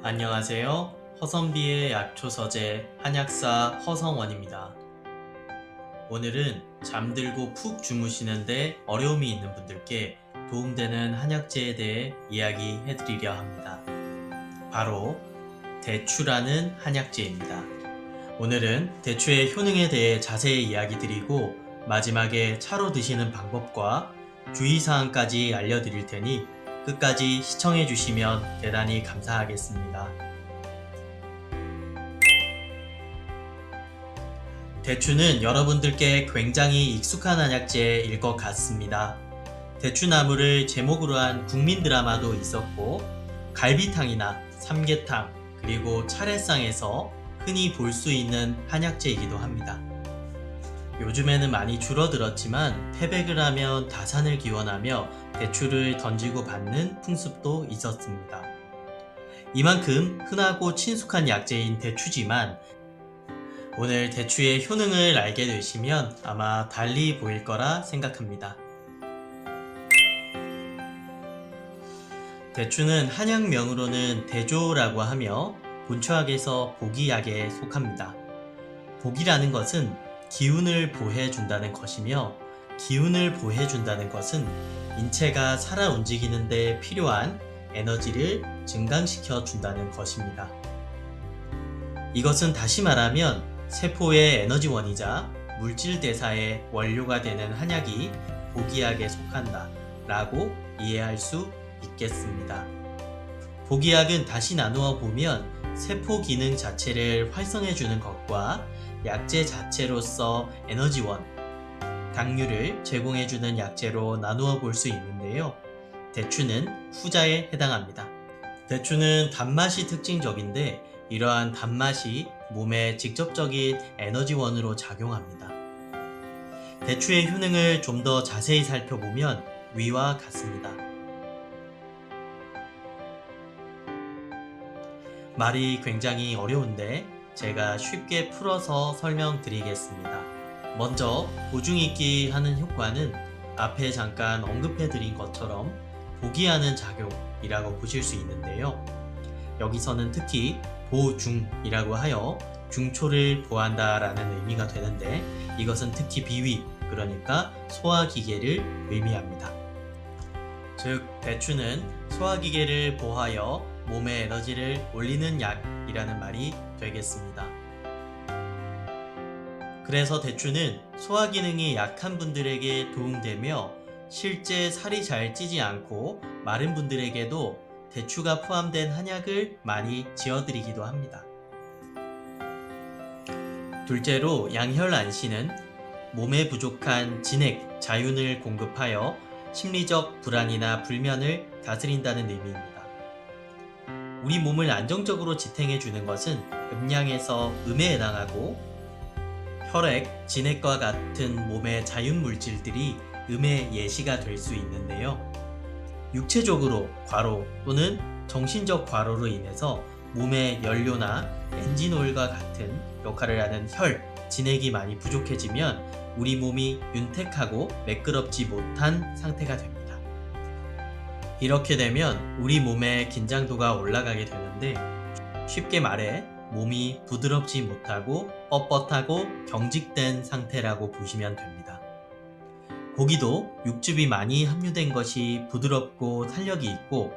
안녕하세요. 허선비의 약초서재 한약사 허성원입니다. 오늘은 잠들고 푹 주무시는데 어려움이 있는 분들께 도움되는 한약재에 대해 이야기해드리려 합니다. 바로 대추라는 한약재입니다. 오늘은 대추의 효능에 대해 자세히 이야기 드리고 마지막에 차로 드시는 방법과 주의사항까지 알려드릴 테니 끝까지 시청해 주시면 대단히 감사하겠습니다. 대추는 여러분들께 굉장히 익숙한 한약재일 것 같습니다. 대추나무를 제목으로 한 국민 드라마도 있었고 갈비탕이나 삼계탕 그리고 차례상에서 흔히 볼 수 있는 한약재이기도 합니다. 요즘에는 많이 줄어들었지만 태백을 하면 다산을 기원하며 대추를 던지고 받는 풍습도 있었습니다. 이만큼 흔하고 친숙한 약재인 대추지만 오늘 대추의 효능을 알게 되시면 아마 달리 보일 거라 생각합니다. 대추는 한약명으로는 대조라고 하며 본초학에서 보기약에 속합니다. 보기라는 것은 기운을 보해준다는 것이며 기운을 보해준다는 것은 인체가 살아 움직이는 데 필요한 에너지를 증강시켜 준다는 것입니다. 이것은 다시 말하면 세포의 에너지원이자 물질 대사의 원료가 되는 한약이 보기약에 속한다 라고 이해할 수 있겠습니다. 보기약은 다시 나누어 보면 세포 기능 자체를 활성해 주는 것과 약재 자체로서 에너지원, 당류를 제공해 주는 약재로 나누어 볼 수 있는데요. 대추는 후자에 해당합니다. 대추는 단맛이 특징적인데 이러한 단맛이 몸에 직접적인 에너지원으로 작용합니다. 대추의 효능을 좀 더 자세히 살펴보면 위와 같습니다. 말이 굉장히 어려운데 제가 쉽게 풀어서 설명드리겠습니다. 먼저 보중익기 하는 효과는 앞에 잠깐 언급해드린 것처럼 보기하는 작용이라고 보실 수 있는데요. 여기서는 특히 보중이라고 하여 중초를 보한다 라는 의미가 되는데 이것은 특히 비위, 그러니까 소화기계를 의미합니다. 즉 대추는 소화기계를 보하여 몸의 에너지를 올리는 약이라는 말이 되겠습니다. 그래서 대추는 소화기능이 약한 분들에게 도움되며 실제 살이 잘 찌지 않고 마른 분들에게도 대추가 포함된 한약을 많이 지어드리기도 합니다. 둘째로 양혈안시는 몸에 부족한 진액, 자윤을 공급하여 심리적 불안이나 불면을 다스린다는 의미입니다. 우리 몸을 안정적으로 지탱해 주는 것은 음양에서 음에 해당하고 혈액, 진액과 같은 몸의 자윤 물질들이 음의 예시가 될 수 있는데요. 육체적으로 과로 또는 정신적 과로로 인해서 몸의 연료나 엔진오일과 같은 역할을 하는 혈, 진액이 많이 부족해지면 우리 몸이 윤택하고 매끄럽지 못한 상태가 됩니다. 이렇게 되면 우리 몸의 긴장도가 올라가게 되는데 쉽게 말해 몸이 부드럽지 못하고 뻣뻣하고 경직된 상태라고 보시면 됩니다. 고기도 육즙이 많이 함유된 것이 부드럽고 탄력이 있고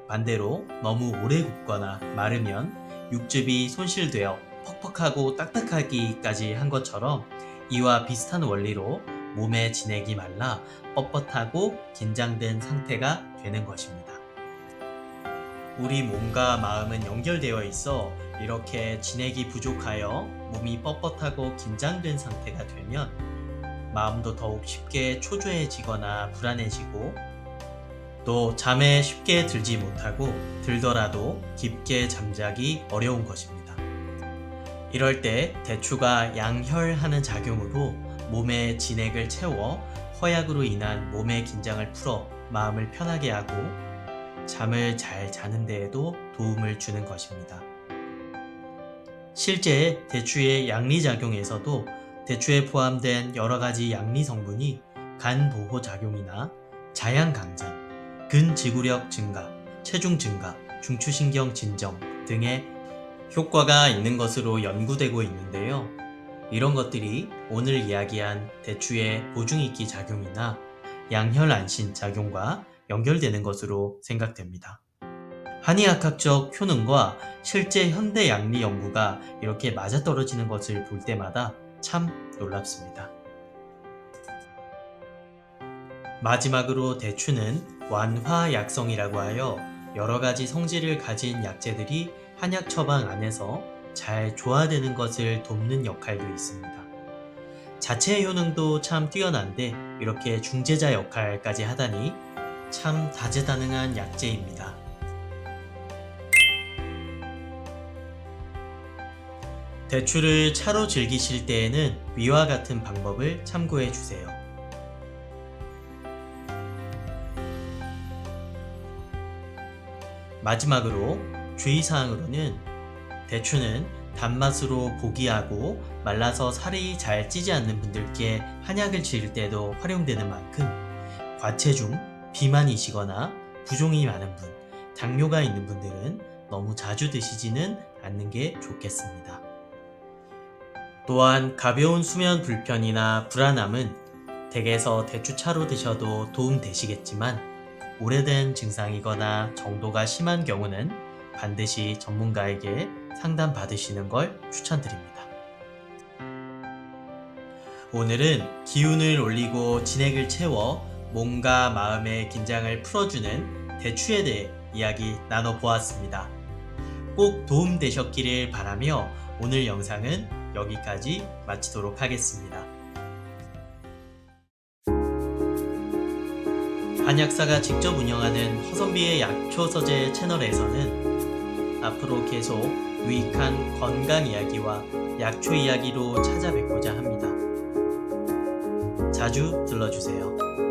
반대로 너무 오래 굽거나 마르면 육즙이 손실되어 퍽퍽하고 딱딱하기까지 한 것처럼 이와 비슷한 원리로 몸의 진액이 말라 뻣뻣하고 긴장된 상태가 되는 것입니다. 우리 몸과 마음은 연결되어 있어 이렇게 진액이 부족하여 몸이 뻣뻣하고 긴장된 상태가 되면 마음도 더욱 쉽게 초조해지거나 불안해지고 또 잠에 쉽게 들지 못하고 들더라도 깊게 잠자기 어려운 것입니다. 이럴 때 대추가 양혈하는 작용으로 몸의 진액을 채워 허약으로 인한 몸의 긴장을 풀어 마음을 편하게 하고 잠을 잘 자는 데에도 도움을 주는 것입니다. 실제 대추의 양리작용에서도 대추에 포함된 여러 가지 양리 성분이 간 보호 작용이나 자양 강장, 근지구력 증가, 체중 증가, 중추신경 진정, 등의 효과가 있는 것으로 연구되고 있는데요. 이런 것들이 오늘 이야기한 대추의 보중익기 작용이나 양혈안신 작용과 연결되는 것으로 생각됩니다. 한의학적 효능과 실제 현대 양리 연구가 이렇게 맞아떨어지는 것을 볼 때마다 참 놀랍습니다. 마지막으로 대추는 완화약성이라고 하여 여러 가지 성질을 가진 약재들이 한약 처방 안에서 잘 조화되는 것을 돕는 역할도 있습니다. 자체의 효능도 참 뛰어난데 이렇게 중재자 역할까지 하다니 참 다재다능한 약재입니다. 대추를 차로 즐기실 때에는 위와 같은 방법을 참고해 주세요. 마지막으로 주의사항으로는 대추는 단맛으로 보기하고 말라서 살이 잘 찌지 않는 분들께 한약을 지을 때도 활용되는 만큼 과체중, 비만이시거나 부종이 많은 분, 당뇨가 있는 분들은 너무 자주 드시지는 않는 게 좋겠습니다. 또한 가벼운 수면 불편이나 불안함은 댁에서 대추차로 드셔도 도움되시겠지만 오래된 증상이거나 정도가 심한 경우는 반드시 전문가에게 상담받으시는 걸 추천드립니다. 오늘은 기운을 올리고 진액을 채워 몸과 마음의 긴장을 풀어주는 대추에 대해 이야기 나눠보았습니다. 꼭 도움되셨기를 바라며 오늘 영상은 여기까지 마치도록 하겠습니다. 한약사가 직접 운영하는 허선비의 약초서재 채널에서는 앞으로 계속 유익한 건강 이야기와 약초 이야기로 찾아뵙고자 합니다. 자주 들러주세요.